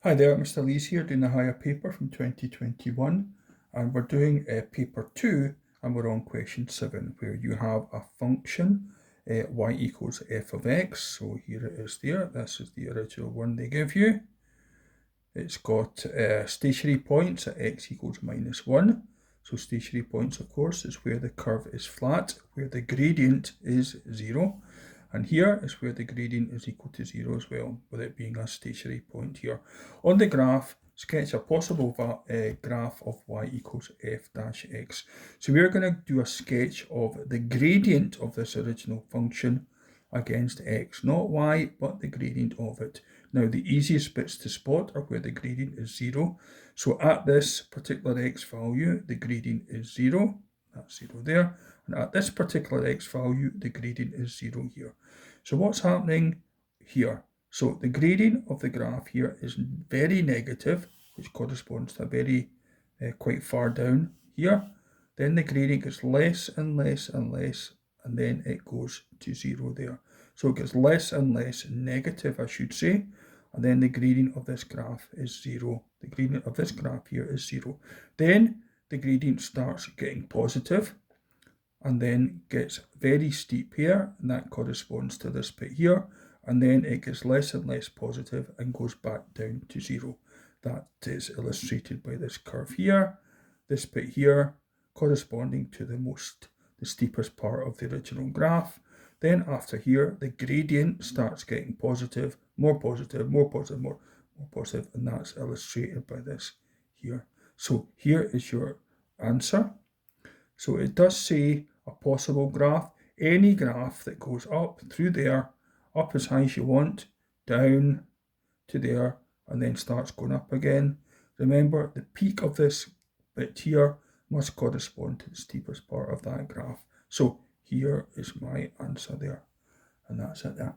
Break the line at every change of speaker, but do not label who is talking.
Hi there, Mr. Lees here doing the higher paper from 2021, and we're doing paper 2 and we're on question 7 where you have a function y equals f of x. So here it is there, this is the original one they give you. It's got stationary points at x equals -1. So stationary points, of course, is where the curve is flat, where the gradient is 0. And here is where the gradient is equal to 0 as well, with it being a stationary point here. On the graph, sketch a possible graph of y equals f dash x. So we're going to do a sketch of the gradient of this original function against x, not y, but the gradient of it. Now, the easiest bits to spot are where the gradient is 0. So at this particular x value, the gradient is 0. That's 0 there. And at this particular x value, the gradient is 0 here. So what's happening here? So the gradient of the graph here is very negative, which corresponds to a very quite far down here. Then the gradient gets less and less and less, and then it goes to 0 there. So it gets less and less negative, I should say, and then the gradient of this graph is 0. The gradient of this graph here is 0. Then the gradient starts getting positive and then gets very steep here, and that corresponds to this bit here, and then it gets less and less positive and goes back down to 0. That is illustrated by this curve here, this bit here corresponding to the steepest part of the original graph. Then after here, the gradient starts getting positive, more positive, more positive, more positive, and that's illustrated by this here. So here is your answer. So it does say a possible graph, any graph that goes up through there, up as high as you want, down to there, and then starts going up again. Remember, the peak of this bit here must correspond to the steepest part of that graph. So here is my answer there, and that's it there.